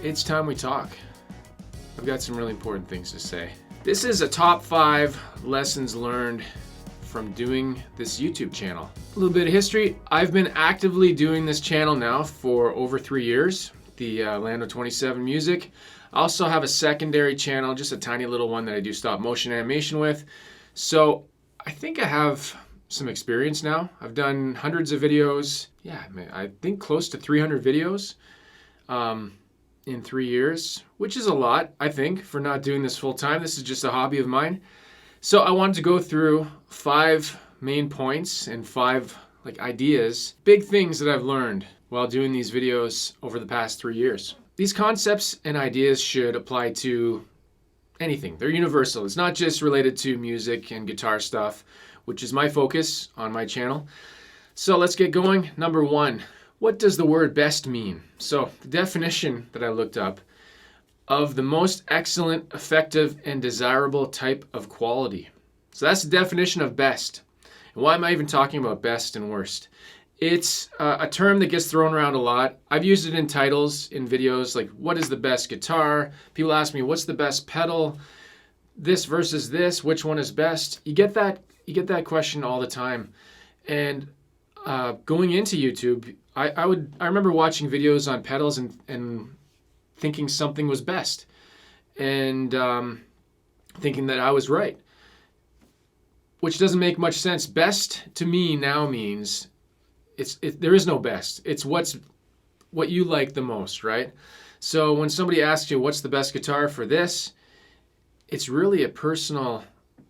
it's time we talk. I've got some really important things to say. This is a top 5 lessons learned from doing this YouTube channel. A little bit of history. I've been actively doing this channel now for over 3 years, the Lando27Music. I also have a secondary channel, just a tiny little one that I do stop motion animation with. So I think I have some experience now. I've done hundreds of videos. Yeah, I think close to 300 videos in 3 years, which is a lot, I think, for not doing this full time. This is just a hobby of mine. So I wanted to go through 5 main points and 5 ideas, big things that I've learned while doing these videos over the past 3 years. These concepts and ideas should apply to anything. They're universal. It's not just related to music and guitar stuff, which is my focus on my channel. So let's get going. Number 1, what does the word best mean? So the definition that I looked up of the most excellent, effective, and desirable type of quality. So that's the definition of best. And why am I even talking about best and worst? It's a term that gets thrown around a lot. I've used it in titles, in videos, like what is the best guitar? People ask me, what's the best pedal? This versus this, which one is best? You get that question all the time. And going into YouTube, I remember watching videos on pedals and thinking something was best, and thinking that I was right, which doesn't make much sense. Best to me now means there is no best. It's what you like the most, right? So when somebody asks you what's the best guitar for this, it's really a personal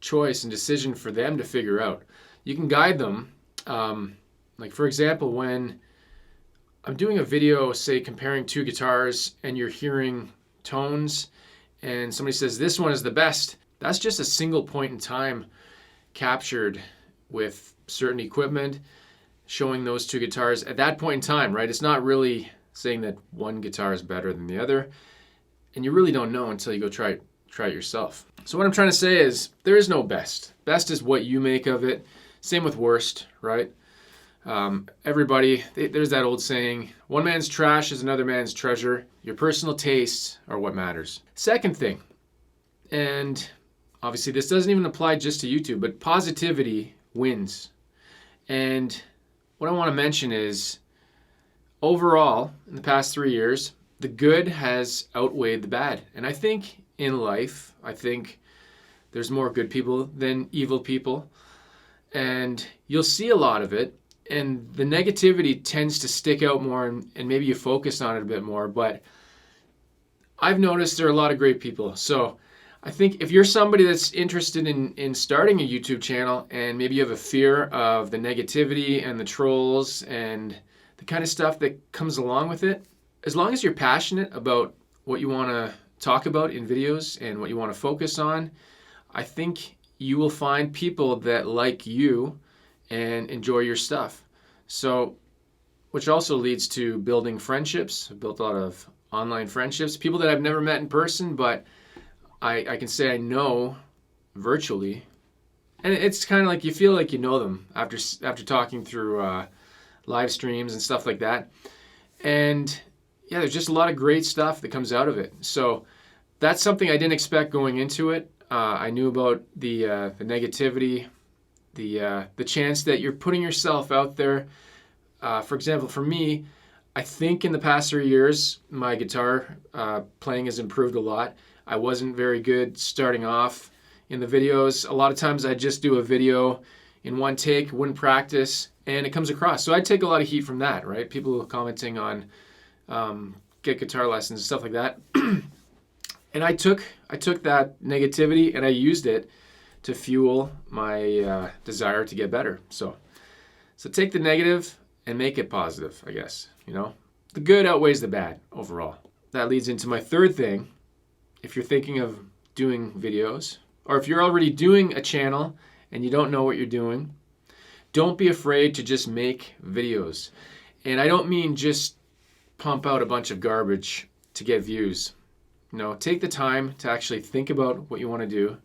choice and decision for them to figure out. You can guide them. Like for example, when I'm doing a video, say comparing 2 guitars, and you're hearing tones, and somebody says this one is the best, that's just a single point in time captured with certain equipment, showing those 2 guitars at that point in time, right? It's not really saying that one guitar is better than the other, and you really don't know until you go try it yourself. So what I'm trying to say is there is no best. Best is what you make of it. Same with worst, right? Everybody, there's that old saying, one man's trash is another man's treasure. Your personal tastes are what matters. Second thing, and obviously this doesn't even apply just to YouTube, but positivity wins. And what I want to mention is, overall, in the past 3 years, the good has outweighed the bad. And I think in life, there's more good people than evil people. And you'll see a lot of it. And the negativity tends to stick out more, and maybe you focus on it a bit more. But I've noticed there are a lot of great people. So I think if you're somebody that's interested in starting a YouTube channel, and maybe you have a fear of the negativity and the trolls and the kind of stuff that comes along with it, as long as you're passionate about what you want to talk about in videos and what you want to focus on, I think you will find people that like you and enjoy your stuff. So, which also leads to building friendships. I've built a lot of online friendships, people that I've never met in person, but I can say I know virtually. And it's kind of like you feel like you know them after talking through live streams and stuff like that. And yeah, there's just a lot of great stuff that comes out of it. So that's something I didn't expect going into it. I knew about the negativity, the chance that you're putting yourself out there. For example, for me, I think in the past 3 years, my guitar playing has improved a lot. I wasn't very good starting off in the videos. A lot of times I just do a video in one take, wouldn't practice, and it comes across. So I take a lot of heat from that, right? People commenting on get guitar lessons and stuff like that. And I took that negativity and I used it to fuel my desire to get better. So take the negative and make it positive, I guess. You know, the good outweighs the bad overall. That leads into my third thing. If you're thinking of doing videos, or if you're already doing a channel and you don't know what you're doing, don't be afraid to just make videos. And I don't mean just pump out a bunch of garbage to get views. No, take the time to actually think about what you want to do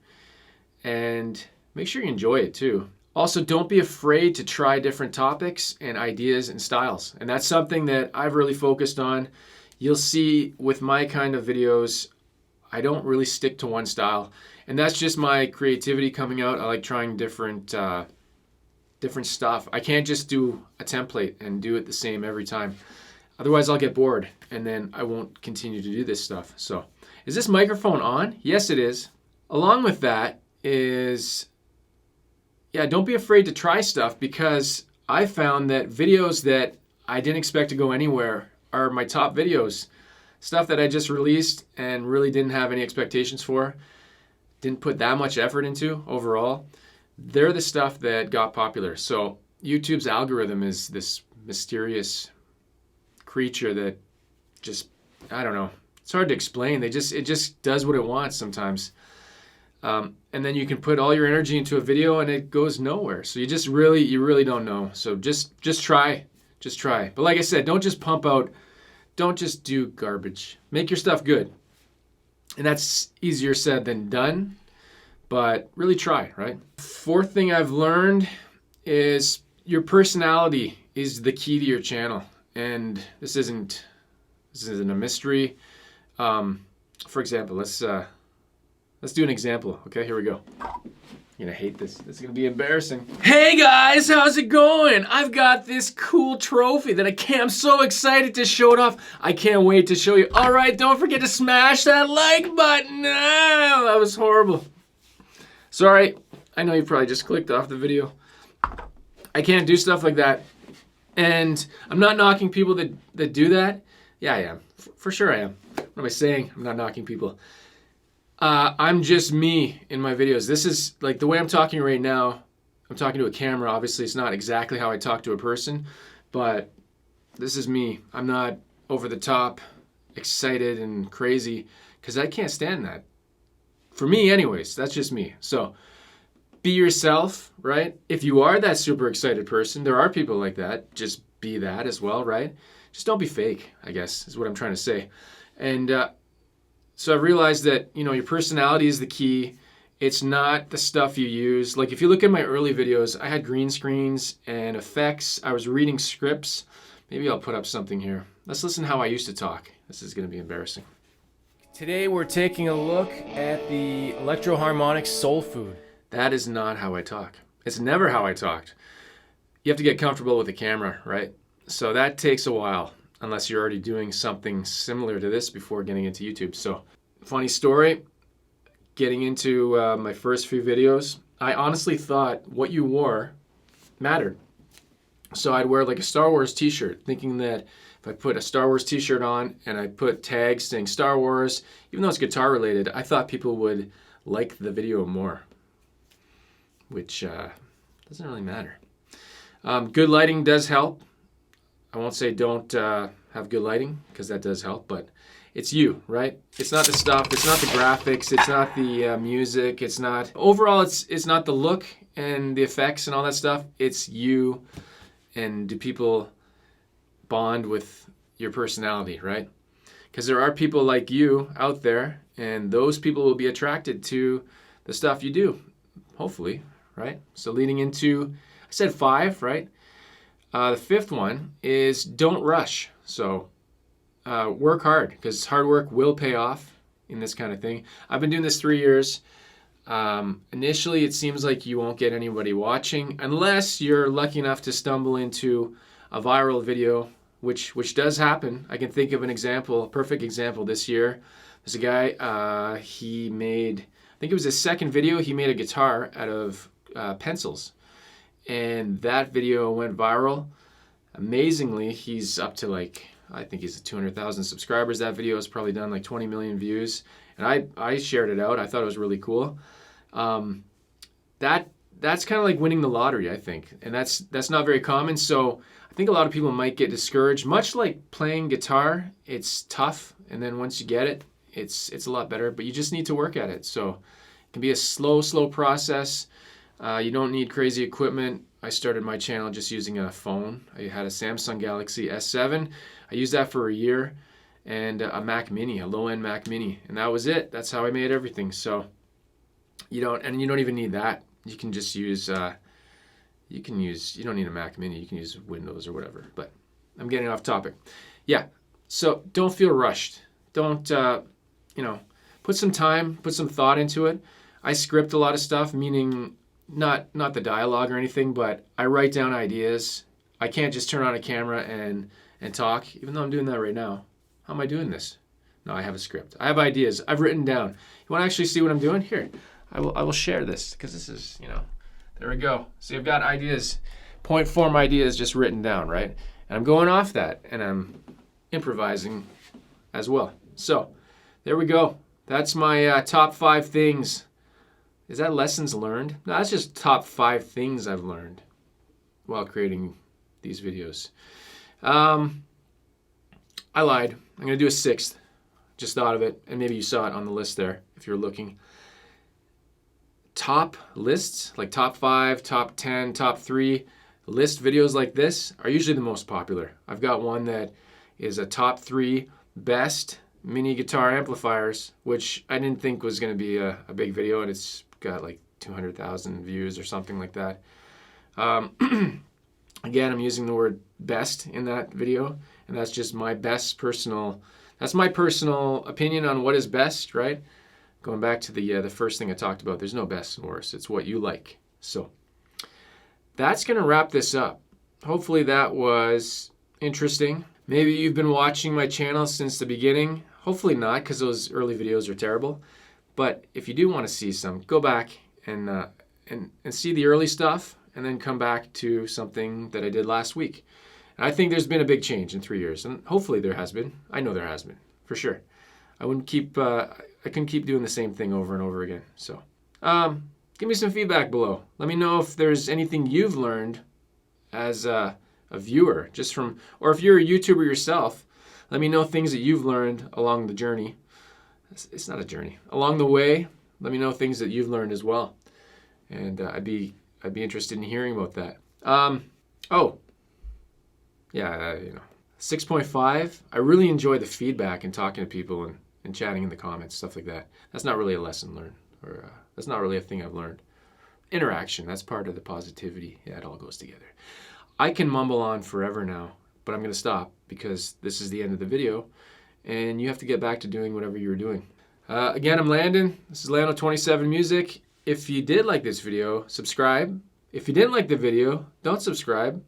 and make sure you enjoy it too. Also, don't be afraid to try different topics and ideas and styles. And that's something that I've really focused on you'll see with my kind of videos, I don't really stick to one style. And that's just my creativity coming out. I like trying different stuff. I can't just do a template and do it the same every time. Otherwise, I'll get bored and then I won't continue to do this stuff. So, is this microphone on? Yes, it is. Along with that is, yeah, don't be afraid to try stuff, because I found that videos that I didn't expect to go anywhere are my top videos. Stuff that I just released and really didn't have any expectations for, didn't put that much effort into overall. They're the stuff that got popular. So YouTube's algorithm is this mysterious creature that just, I don't know, it's hard to explain. It just does what it wants sometimes. And then you can put all your energy into a video and it goes nowhere. So you really don't know. So just try. But like I said, don't just pump out, don't just do garbage. Make your stuff good. And that's easier said than done, but really try, right? Fourth thing I've learned is your personality is the key to your channel. And this isn't a mystery. For example, let's do an example. Okay, here we go. You're gonna hate this. This is gonna be embarrassing. Hey guys, how's it going? I've got this cool trophy that I'm so excited to show it off. I can't wait to show you. All right, don't forget to smash that like button. Ah, that was horrible. Sorry, I know you probably just clicked off the video. I can't do stuff like that. And I'm not knocking people that do that. Yeah, I am. For sure I am. What am I saying? I'm not knocking people. I'm just me in my videos. This is like the way I'm talking right now. I'm talking to a camera. Obviously, it's not exactly how I talk to a person, but this is me. I'm not over the top, excited and crazy, because I can't stand that. For me, anyways, that's just me. So be yourself, right? If you are that super excited person, there are people like that. Just be that as well, right? Just don't be fake, I guess, is what I'm trying to say. And so I realized that, your personality is the key. It's not the stuff you use. Like if you look at my early videos, I had green screens and effects. I was reading scripts. Maybe I'll put up something here. Let's listen to how I used to talk. This is going to be embarrassing. Today we're taking a look at the Electro Harmonics Soul Food. That is not how I talk. It's never how I talked. You have to get comfortable with the camera, right? So that takes a while, unless you're already doing something similar to this before getting into YouTube. So, funny story, getting into my first few videos, I honestly thought what you wore mattered. So I'd wear like a Star Wars t-shirt, thinking that if I put a Star Wars t-shirt on and I put tags saying Star Wars, even though it's guitar related, I thought people would like the video more, which doesn't really matter. Good lighting does help. I won't say don't have good lighting, because that does help, but it's you, right? It's not the stuff, it's not the graphics, it's not the music, it's not, overall it's not the look and the effects and all that stuff, it's you, and do people bond with your personality, right? Because there are people like you out there, and those people will be attracted to the stuff you do, hopefully, right? So leading into, I said 5, right? The 5th one is don't rush. So work hard, because hard work will pay off in this kind of thing. I've been doing this 3 years. Initially, it seems like you won't get anybody watching unless you're lucky enough to stumble into a viral video, which does happen. I can think of an example, a perfect example this year. There's a guy, he made, I think it was his second video, he made a guitar out of pencils. And that video went viral. Amazingly, he's up to like, I think he's at 200,000 subscribers. That video has probably done like 20 million views. And I shared it out. I thought it was really cool. That's kind of like winning the lottery, I think. And that's not very common. So I think a lot of people might get discouraged. Much like playing guitar, it's tough. And then once you get it, it's a lot better. But you just need to work at it. So it can be a slow process. You don't need crazy equipment. I started my channel just using a phone. I had a Samsung Galaxy S7. I used that for a year, and a Mac Mini, a low-end Mac Mini, and that was it. That's how I made everything. So you don't even need that. You can just use you don't need a Mac Mini. You can use Windows or whatever. But I'm getting off topic. Yeah, So don't feel rushed. Don't, put some time, put some thought into it. I script a lot of stuff, meaning not the dialogue or anything, but I write down ideas. I can't just turn on a camera and talk, even though I'm doing that right now. How am I doing this? No, I have a script. I have ideas. I've written down. You want to actually see what I'm doing? Here, I will share this because this is, there we go. See, I've got ideas, point form ideas just written down, right? And I'm going off that and I'm improvising as well. So there we go. That's my top 5 things. Is that lessons learned? No, that's just top 5 things I've learned while creating these videos. I lied. I'm going to do a 6th. Just thought of it, and maybe you saw it on the list there if you're looking. Top lists, like top 5, top 10, top 3, list videos like this are usually the most popular. I've got one that is a top 3 best mini guitar amplifiers, which I didn't think was going to be a big video, and it's got like 200,000 views or something like that. Again, I'm using the word best in that video, and that's just my personal opinion on what is best, right? Going back to the first thing I talked about, there's no best and worst. It's what you like. So that's going to wrap this up. Hopefully that was interesting. Maybe you've been watching my channel since the beginning. Hopefully not, because those early videos are terrible. But if you do want to see some, go back and see the early stuff, and then come back to something that I did last week. And I think there's been a big change in 3 years, and hopefully there has been. I know there has been, for sure. I couldn't keep doing the same thing over and over again. So give me some feedback below. Let me know if there's anything you've learned as a viewer, or if you're a YouTuber yourself, let me know things that you've learned along the journey. It's not a journey. Along the way, let me know things that you've learned as well. And I'd be interested in hearing about that. 6.5. I really enjoy the feedback and talking to people and chatting in the comments, stuff like that. That's not really a lesson learned, or that's not really a thing I've learned. Interaction, that's part of the positivity. Yeah, it all goes together. I can mumble on forever now, but I'm going to stop because this is the end of the video, and you have to get back to doing whatever you were doing. Again, I'm Landon. This is Lando27Music. If you did like this video, subscribe. If you didn't like the video, don't subscribe,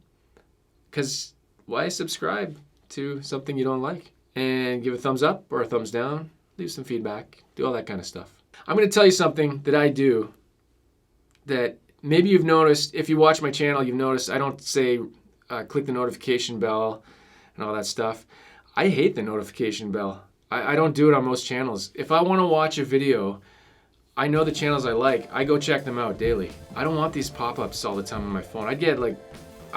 because why subscribe to something you don't like? And give a thumbs up or a thumbs down, leave some feedback, do all that kind of stuff. I'm going to tell you something that I do that maybe you've noticed. If you watch my channel, you've noticed I don't say click the notification bell and all that stuff. I hate the notification bell. I don't do it on most channels. If I want to watch a video, I know the channels I like, I go check them out daily. I don't want these pop-ups all the time on my phone. I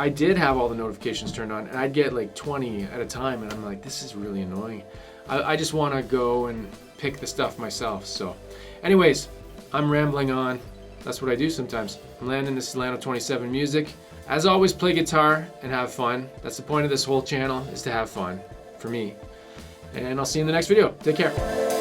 did have all the notifications turned on, and I'd get like 20 at a time, and I'm like, this is really annoying. I just want to go and pick the stuff myself. So anyways, I'm rambling on. That's what I do sometimes. I'm Landon, this is Lando27Music. As always, play guitar and have fun. That's the point of this whole channel, is to have fun, for me. And I'll see you in the next video. Take care.